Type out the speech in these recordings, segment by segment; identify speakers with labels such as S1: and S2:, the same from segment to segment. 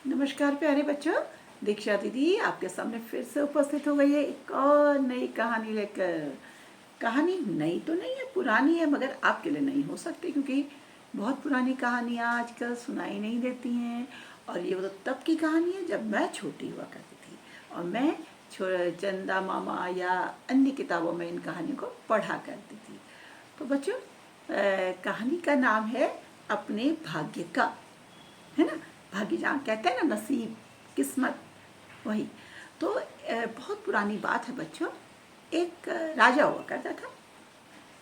S1: नमस्कार प्यारे बच्चों। दीक्षा दीदी आपके सामने फिर से उपस्थित हो गई है एक और नई कहानी लेकर। कहानी नई तो नहीं है, पुरानी है, मगर आपके लिए नहीं हो सकती क्योंकि बहुत पुरानी कहानियाँ आजकल सुनाई नहीं देती हैं। और ये तो तब की कहानी है जब मैं छोटी हुआ करती थी और मैं चंदा मामा या अन्य किताबों में इन कहानियों को पढ़ा करती थी। तो बच्चों, कहानी का नाम है अपने भाग्य का, है ना। भाग्य जहाँ कहते हैं ना, नसीब, किस्मत, वही। तो बहुत पुरानी बात है बच्चों। एक राजा हुआ करता था।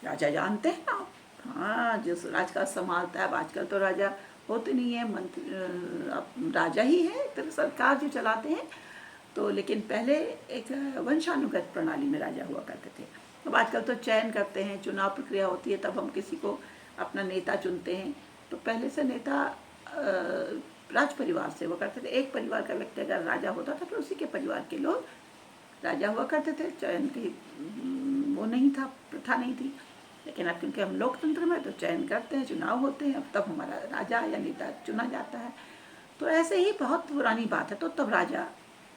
S1: राजा जानते हैं ना आप? हाँ, जिस राज का संभालता है। अब आजकल तो राजा होते नहीं है, मंत्री अब राजा ही है, एक तरह सरकार जो चलाते हैं। तो लेकिन पहले एक वंशानुगत प्रणाली में राजा हुआ करते थे। अब आजकल तो चयन करते हैं, चुनाव प्रक्रिया होती है, तब हम किसी को अपना नेता चुनते हैं। तो पहले से नेता राज परिवार से हुआ करते थे। एक परिवार का व्यक्ति अगर राजा होता था तो उसी के परिवार के लोग राजा हुआ करते थे। चयन की वो नहीं था, प्रथा नहीं थी। लेकिन अब क्योंकि हम लोकतंत्र में तो चयन करते हैं, चुनाव होते हैं, तब हमारा राजा या नेता चुना जाता है। तो ऐसे ही बहुत पुरानी बात है। तो तब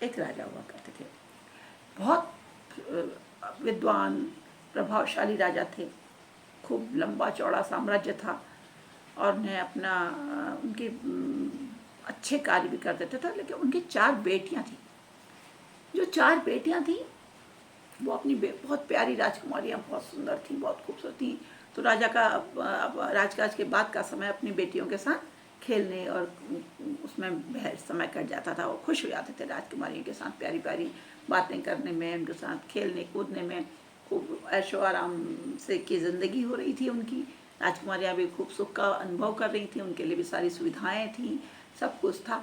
S1: एक राजा हुआ करते थे। बहुत विद्वान, प्रभावशाली राजा थे। खूब लंबा चौड़ा साम्राज्य था और उन्हें अपना उनके अच्छे कार्य भी कर देते थे। लेकिन उनकी 4 बेटियां थी। जो 4 बेटियां थी वो अपनी बहुत प्यारी राजकुमारियां, बहुत सुंदर थी, बहुत खूबसूरत थी। तो राजा का अब राजकाज के बाद का समय अपनी बेटियों के साथ खेलने और उसमें समय कट जाता था। वो खुश हो जाते थे राजकुमारियों के साथ, प्यारी प्यारी बातें करने में, उनके साथ खेलने कूदने में। खूब ऐशो आराम से की ज़िंदगी हो रही थी उनकी। राजकुमारियाँ भी खूब सुख का अनुभव कर रही थी, उनके लिए भी सारी सुविधाएं थी, सब कुछ था।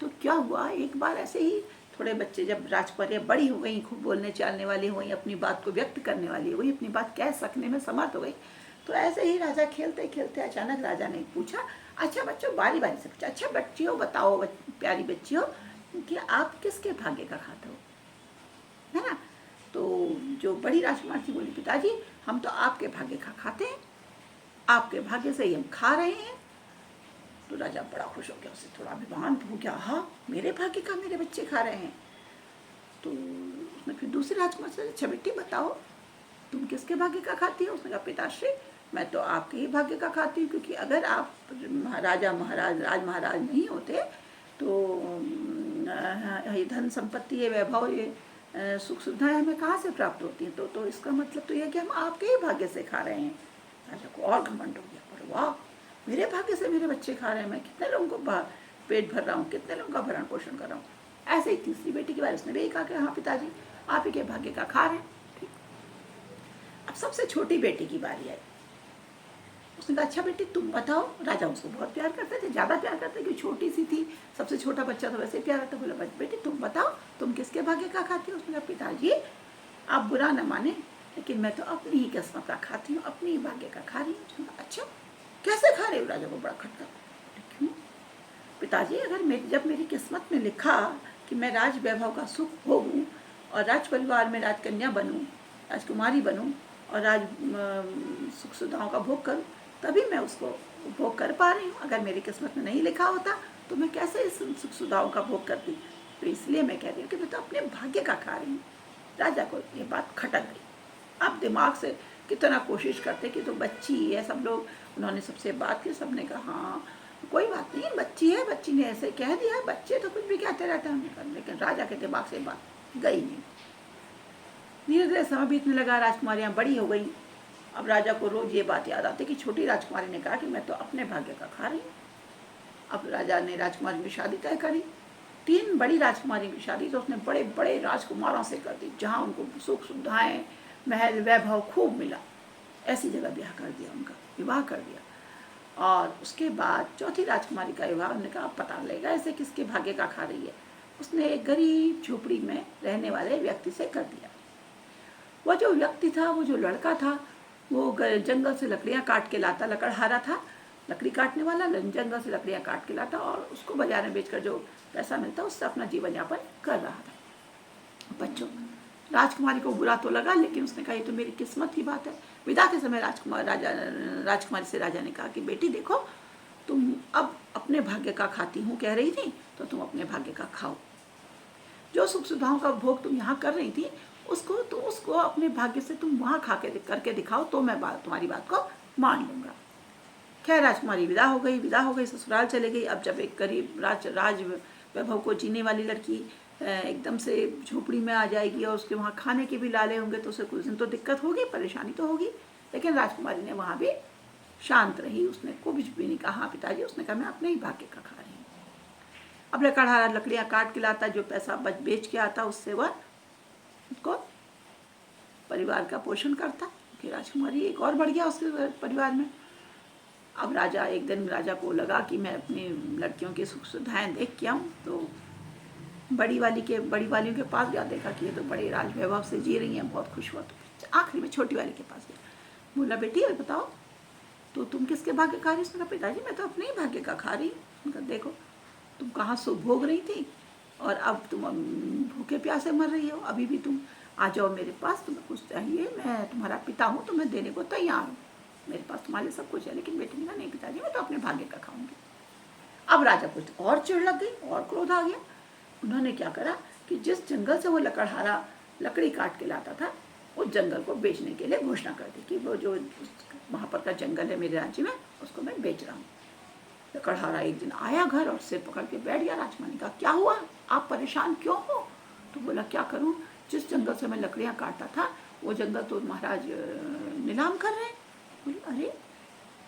S1: तो क्या हुआ, एक बार ऐसे ही थोड़े बच्चे, जब राजकुमारियाँ बड़ी हो गई, खूब बोलने चालने वाली हो गई, अपनी बात को व्यक्त करने वाली हो गई, अपनी बात कह सकने में समर्थ हो गई, तो ऐसे ही राजा खेलते खेलते अचानक राजा ने पूछा, अच्छा बच्चों, बारी बारी से पूछा, अच्छा बच्चियों बताओ, प्यारी बच्चियों, कि आप किसके भाग्य का खाते हो, है ना। तो जो बड़ी राजकुमार थी बोली, पिताजी हम तो आपके भाग्य का खाते हैं, आपके भाग्य से ही हम खा रहे हैं। तो राजा बड़ा खुश हो गया, उससे थोड़ा अभिमान हो गया, हाँ मेरे भाग्य का मेरे बच्चे खा रहे हैं। तो उसने फिर दूसरी राजकुमार से, अच्छा बेटी बताओ तुम किसके भाग्य का खाती हो। उसने कहा, पिताश्री मैं तो आपके ही भाग्य का खाती हूँ, क्योंकि अगर आप राजा महाराज नहीं होते तो ये धन संपत्ति, ये वैभव, ये सुख सुविधाएं हमें कहाँ से प्राप्त होती हैं। तो इसका मतलब तो यह कि हम आपके ही भाग्य से खा रहे हैं। राजा को और घमंड हो गया, पर वाह, मेरे भाग्य से मेरे बच्चे खा रहे हैं, मैं कितने लोगों को पेट भर रहा हूँ, कितने लोगों का भरण पोषण कर रहा हूँ। ऐसे ही तीसरी बेटी के बारे उसने भी कहा कि हाँ पिताजी आप ही के भाग्य का खा रहे हैं। ठीक। अब सबसे छोटी बेटी की बारी आई। उसने कहा, अच्छा बेटी तुम बताओ। राजा उसको बहुत प्यार करते थे, ज़्यादा प्यार करते, क्योंकि छोटी सी थी, सबसे छोटा बच्चा तो वैसे प्यार करता। बोला, बेटी तुम बताओ तुम किसके भाग्य का खाती हो। उसने कहा, पिताजी आप बुरा न माने, लेकिन मैं तो अपनी ही किस्मत का खाती हूँ, अपनी ही भाग्य का खा रही हूँ। अच्छा कैसे खा रहे हो। राजा को बड़ा खटका। क्यों पिताजी, अगर जब मेरी किस्मत में लिखा कि मैं राज वैभव का सुख भोगूं और राज परिवार में राजकन्या बनूं, राजकुमारी बनूं और राज सुख सुविधाओं का भोग करूं, तभी मैं उसको भोग कर पा रही हूँ। अगर मेरी किस्मत में नहीं लिखा होता तो मैं कैसे इस सुख सुविधाओं का भोग करती। तो इसलिए मैं कह रही हूँ कि मैं तो अपने भाग्य का खा रही हूँ। राजा को ये बात खटक गई। आप दिमाग से कितना कोशिश करते कि तो बच्ची है, सब लोग, उन्होंने सबसे बात की, सबने कहा हाँ कोई बात नहीं, बच्ची है, बच्ची ने ऐसे कह दिया, बच्चे तो कुछ भी कहते रहते हैं। लेकिन राजा के दिमाग से बात गई नहीं। धीरे धीरे समय बीतने लगा, राजकुमारियाँ बड़ी हो गई। अब राजा को रोज ये बात याद आती कि छोटी राजकुमारी ने कहा कि मैं तो अपने भाग्य का खा रही हूँ। अब राजा ने राजकुमारी की शादी तय करी। 3 बड़ी राजकुमारी की शादी तो उसने बड़े बड़े राजकुमारों से कर दी, जहाँ उनको सुख सुविधाएं, महल वैभव खूब मिला। ऐसी जगह ब्याह कर दिया, उनका विवाह कर दिया। और उसके बाद चौथी राजकुमारी का विवाह, उन्होंने कहा पता लेगा ऐसे किसके भाग्य का खा रही है। उसने एक गरीब झोपड़ी में रहने वाले व्यक्ति से कर दिया। वह जो व्यक्ति था, वो जो लड़का था, वो जंगल से लकड़ियाँ काट के लाता, लकड़हारा था, लकड़ी काटने वाला, जंगल से लकड़ियाँ काट के लाता और उसको बाजार में बेचकर जो पैसा मिलता उससे अपना जीवन यापन कर रहा था। बच्चों, राजकुमारी को बुरा तो लगा, लेकिन उसने कहा ये तो मेरी किस्मत की बात है। विदा के समय राजकुमारी से राजा ने कहा कि बेटी देखो, तुम अब अपने भाग्य का खाती हूँ कह रही थी, तो तुम अपने भाग्य का खाओ। जो सुख सुविधाओं का भोग तुम यहाँ कर रही थी, उसको अपने भाग्य से तुम वहाँ खा के करके दिखाओ, तो मैं तुम्हारी बात को मान लूँगा। खैर राजकुमारी विदा हो गई, ससुराल चले गई। अब जब एक गरीब राज वैभव को जीने वाली लड़की एकदम से झोपड़ी में आ जाएगी और उसके वहाँ खाने के भी लाले होंगे, तो उसे कुछ दिन तो दिक्कत होगी, परेशानी तो होगी। लेकिन राजकुमारी ने वहाँ भी शांत रही, उसने कुछ भी नहीं कहा। हाँ पिताजी, उसने कहा मैं अपने ही भाग्य का खा रही हूँ। अब लकड़ियाँ काट के लाता, जो पैसा बेच के आता, उससे वह उसको परिवार का पोषण करता। कि राजकुमारी एक और बढ़ गया उसके परिवार में। अब एक दिन राजा को लगा कि मैं अपनी लड़कियों की सुख सुविधाएं देख के आऊँ, तो बड़ी वालियों के पास गया, देखा कि ये तो बड़े राज वैभव से जी रही हैं, बहुत खुश हुआ। तो आखिरी में छोटी वाली के पास गया, बोला बेटी और बताओ, तो तुम किसके भाग्य खा रही? उसने कहा पिताजी मैं तो अपने ही भाग्य का खा रही हूँ। उनका देखो तुम कहाँ सुख भोग रही थी और अब तुम भूखे प्यासे मर रही हो। अभी भी तुम आ जाओ मेरे पास, तुम्हें कुछ चाहिए, मैं तुम्हारा पिता हूँ, तुम्हें देने को तैयार हूँ, मेरे पास तुम्हारे सब कुछ है। लेकिन बेटी ने कहा नहीं पिताजी, मैं तो अपने भाग्य का खाऊंगी। अब राजा कुछ और चिढ़ लग गई और क्रोध आ गया। उन्होंने क्या करा कि जिस जंगल से वो लकड़हारा लकड़ी काट के लाता था, उस जंगल को बेचने के लिए घोषणा कर दी कि वो जो वहाँ पर का जंगल है मेरे राज्य में, उसको मैं बेच रहा हूँ। लकड़हारा एक दिन आया घर और सिर पकड़ के बैठ गया। राजकुमारी का क्या हुआ, आप परेशान क्यों हो? तो बोला क्या करूँ, जिस जंगल से मैं लकड़ियाँ काटता था, वो जंगल तो महाराज नीलाम कर रहे हैं। बोली अरे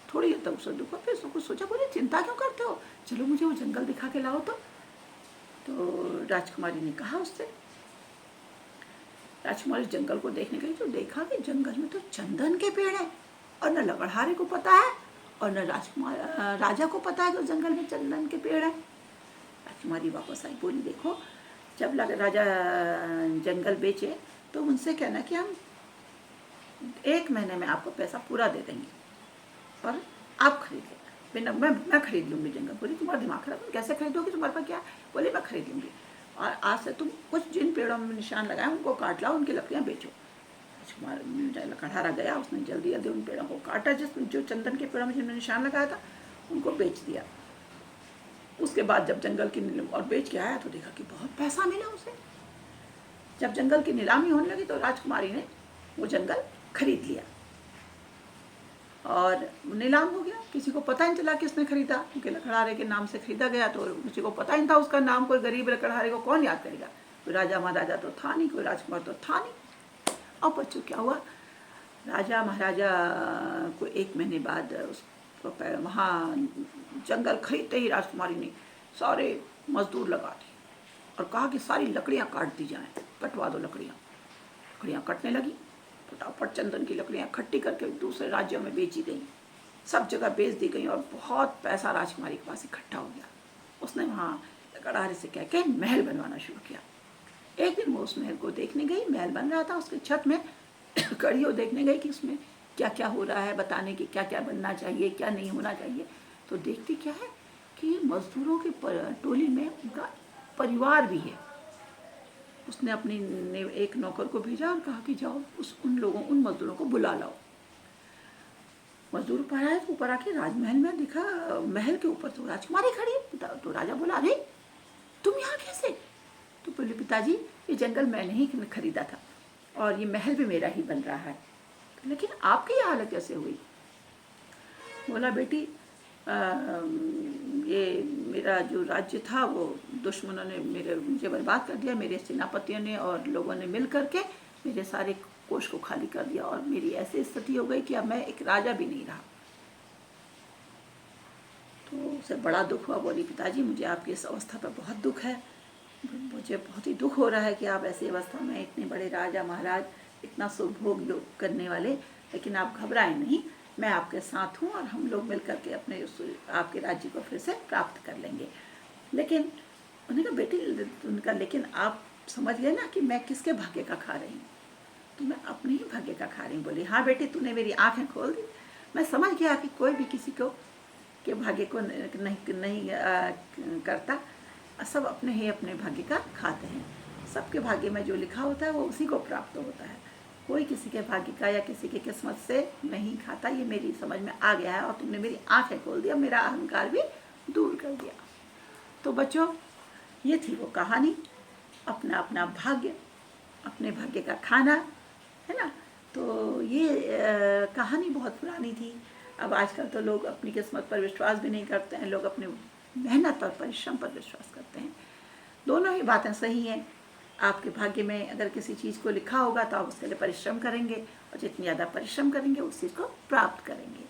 S1: थोड़ी देर तक उसे दुखा, फिर कुछ सोचा, बोले चिंता क्यों करते हो, चलो मुझे वो जंगल दिखा के लाओ। तो राजकुमारी ने कहा उससे। राजकुमारी जंगल को देखने गई तो देखा कि जंगल में तो चंदन के पेड़ है, और न लकड़हारे को पता है और न राजा को पता है कि उस जंगल में चंदन के पेड़ है। राजकुमारी वापस आई, बोली देखो जब राजा जंगल बेचे तो उनसे कहना कि हम 1 महीने में आपको पैसा पूरा दे देंगे और आप खरीद लेना। बिना मैं खरीद लूँगी जंगल। बोली तुम्हारा दिमाग खराब है, कैसे खरीदोगी, तुम्हारे पास क्या है? बोले मैं खरीद लूँगी, और आज से तुम कुछ जिन पेड़ों में निशान लगाए उनको काट लाओ, उनकी लकड़ियाँ बेचो। राजकुमार लकड़हारा गया, उसने जल्दी जल्दी उन पेड़ों को काटा, जो चंदन के पेड़ों में जिन्होंने निशान लगाया था उनको बेच दिया। उसके बाद जब जंगल की और बेच के आया तो देखा कि बहुत पैसा मिला उसे। जब जंगल की नीलामी होने लगी तो राजकुमारी ने वो जंगल खरीद लिया और नीलाम हो गया। किसी को पता नहीं चला किसने खरीदा, क्योंकि लकड़हारे के नाम से खरीदा गया, तो किसी को पता नहीं था उसका नाम। कोई गरीब लकड़हारे को कौन याद करेगा, कोई राजा महाराजा तो था नहीं, कोई राजकुमार तो था नहीं। अब बच्चों क्या हुआ, राजा महाराजा को 1 महीने बाद वहाँ जंगल खरीदते ही राजकुमारी ने सारे मजदूर लगा दिए और कहा कि सारी लकड़ियाँ काट दी जाएँ, कटवा दो लकड़ियाँ कटने लगी। फटाफट चंदन की लकड़ियाँ इकट्ठी करके दूसरे राज्यों में बेची गई, सब जगह बेच दी गई और बहुत पैसा राजकुमारी के पास इकट्ठा हो गया। उसने वहाँ लकड़हारे से कह के महल बनवाना शुरू किया। एक दिन वो उस महल को देखने गई, महल बन रहा था, उसके छत में खड़ी हो देखने गई कि उसमें क्या क्या हो रहा है, बताने की क्या क्या बनना चाहिए, क्या नहीं होना चाहिए। तो देखती क्या है कि मजदूरों की टोली में उनका परिवार भी है। उसने अपनी एक नौकर को भेजा और कहा कि जाओ उन मजदूरों को बुला लाओ। मजदूर ऊपर आए तो ऊपर आके राजमहल में देखा, महल के ऊपर तो राजकुमारी खड़ी है। तो राजा बोला अरे तुम यहाँ कैसे? तो बोले पिताजी ये जंगल मैंने ही खरीदा था और ये महल भी मेरा ही बन रहा है, लेकिन आपकी ये हालत कैसे हुई? बोला बेटी ये मेरा जो राज्य था वो दुश्मनों ने मुझे बर्बाद कर दिया, मेरे सेनापतियों ने और लोगों ने मिल करके मेरे सारे कोष को खाली कर दिया और मेरी ऐसी स्थिति हो गई कि अब मैं एक राजा भी नहीं रहा। तो उसे बड़ा दुख हुआ। बोली पिताजी मुझे आपकी इस अवस्था पर बहुत दुख है, मुझे बहुत ही दुख हो रहा है कि आप ऐसी अवस्था में, इतने बड़े राजा महाराज, इतना सुभोग करने वाले, लेकिन आप घबराएं नहीं, मैं आपके साथ हूँ और हम लोग मिल करके अपने आपके राज्य को फिर से प्राप्त कर लेंगे। लेकिन उन्होंने कहा बेटी, उनका लेकिन आप समझ लेना कि मैं किसके भाग्य का खा रही हूँ? तो मैं अपने ही भाग्य का खा रही हूँ। बोली हाँ बेटी, तूने मेरी आँखें खोल दी, मैं समझ गया कि कोई भी किसी को के भाग्य को नहीं करता, सब अपने ही अपने भाग्य का खाते हैं। सबके भाग्य में जो लिखा होता है वो उसी को प्राप्त होता है, कोई किसी के भाग्य का या किसी के किस्मत से नहीं खाता। ये मेरी समझ में आ गया है और तुमने मेरी आंखें खोल दी, अब मेरा अहंकार भी दूर कर दिया। तो बच्चों, ये थी वो कहानी, अपना अपना भाग्य, अपने भाग्य का खाना, है ना। तो ये कहानी बहुत पुरानी थी। अब आजकल तो लोग अपनी किस्मत पर विश्वास भी नहीं करते हैं, लोग अपने मेहनत और परिश्रम पर विश्वास करते हैं। दोनों ही बातें सही हैं। आपके भाग्य में अगर किसी चीज़ को लिखा होगा तो आप उसके लिए परिश्रम करेंगे, और जितनी ज़्यादा परिश्रम करेंगे उस चीज़ को प्राप्त करेंगे।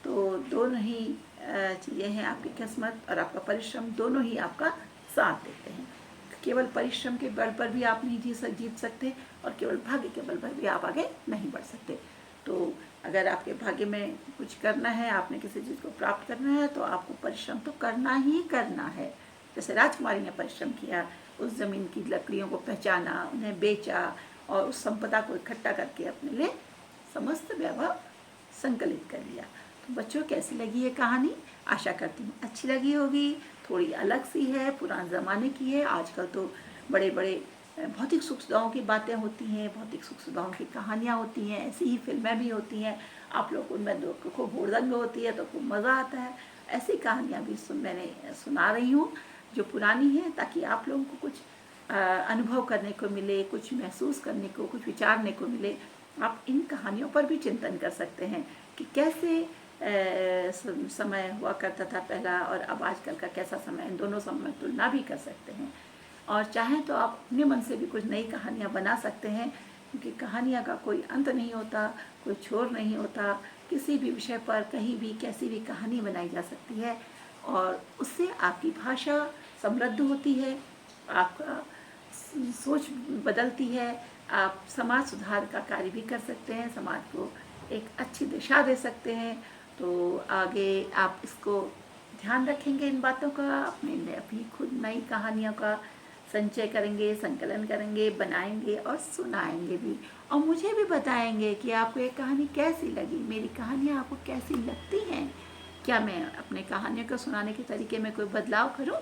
S1: तो दोनों ही चीज़ें हैं, आपकी किस्मत और आपका परिश्रम दोनों ही आपका साथ देते हैं। केवल परिश्रम के बल पर भी आप नहीं जीत सकते, और केवल भाग्य के बल पर भी आप आगे नहीं बढ़ सकते। तो अगर आपके भाग्य में कुछ करना है, आपने किसी चीज़ को प्राप्त करना है, तो आपको परिश्रम तो करना ही करना है। जैसे राजकुमारी ने परिश्रम किया, उस ज़मीन की लकड़ियों को पहचाना, उन्हें बेचा और उस संपदा को इकट्ठा करके अपने लिए समस्त वैभव संकलित कर लिया। तो बच्चों, कैसी लगी ये कहानी? आशा करती हूँ अच्छी लगी होगी। थोड़ी अलग सी है, पुराने ज़माने की है। आजकल तो बड़े बड़े भौतिक सुख सुविधाओं की बातें होती हैं, भौतिक सुख सुविधाओं की कहानियाँ होती हैं, ऐसी ही फिल्में भी होती हैं। आप लोग उनमें खूब हुड़दंग होती है तो खूब मज़ा आता है। ऐसी कहानियाँ भी मैंने सुना रही हूँ जो पुरानी है, ताकि आप लोगों को कुछ अनुभव करने को मिले, कुछ महसूस करने को, कुछ विचारने को मिले। आप इन कहानियों पर भी चिंतन कर सकते हैं कि कैसे समय हुआ करता था पहला, और अब आजकल का कैसा समय, इन दोनों समय में तुलना भी कर सकते हैं। और चाहें तो आप अपने मन से भी कुछ नई कहानियाँ बना सकते हैं, क्योंकि कहानियाँ का कोई अंत नहीं होता, कोई छोर नहीं होता। किसी भी विषय पर कहीं भी कैसी भी कहानी बनाई जा सकती है, और उससे आपकी भाषा समृद्ध होती है, आपका सोच बदलती है, आप समाज सुधार का कार्य भी कर सकते हैं, समाज को एक अच्छी दिशा दे सकते हैं। तो आगे आप इसको ध्यान रखेंगे, इन बातों का, अपनी खुद नई कहानियों का संचय करेंगे, संकलन करेंगे, बनाएंगे और सुनाएंगे भी, और मुझे भी बताएंगे कि आपको ये कहानी कैसी लगी, मेरी कहानियाँ आपको कैसी लगती हैं। क्या मैं अपने कहानियों को सुनाने के तरीके में कोई बदलाव करूं?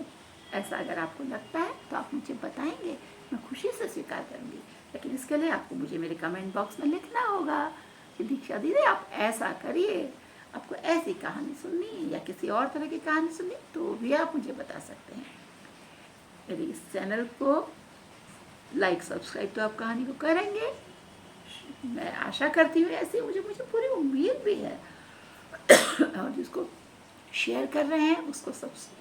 S1: ऐसा अगर आपको लगता है तो आप मुझे बताएंगे, मैं खुशी से स्वीकार करूंगी। लेकिन इसके लिए आपको मुझे मेरे कमेंट बॉक्स में लिखना होगा कि दीक्षा दीदी आप ऐसा करिए, आपको ऐसी कहानी सुननी या किसी और तरह की कहानी सुननी, तो भी आप मुझे बता सकते हैं। मेरे इस चैनल को लाइक सब्सक्राइब तो आप कहानी को करेंगे, मैं आशा करती हूँ ऐसी, मुझे पूरी उम्मीद भी है। और जिसको शेयर कर रहे हैं उसको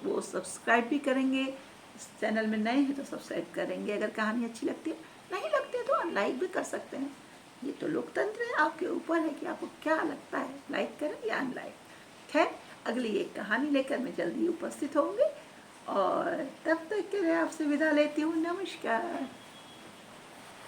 S1: वो सब्सक्राइब भी करेंगे। इस चैनल में नए हैं तो सब्सक्राइब करेंगे अगर कहानी अच्छी लगती है, नहीं लगती है तो अनलाइक भी कर सकते हैं। ये तो लोकतंत्र है, आपके ऊपर है कि आपको क्या लगता है, लाइक करें या अनलाइक। खैर, अगली एक कहानी लेकर मैं जल्दी उपस्थित होंगी, और तब तक के लिए आपसे विदा लेती हूँ। नमस्कार।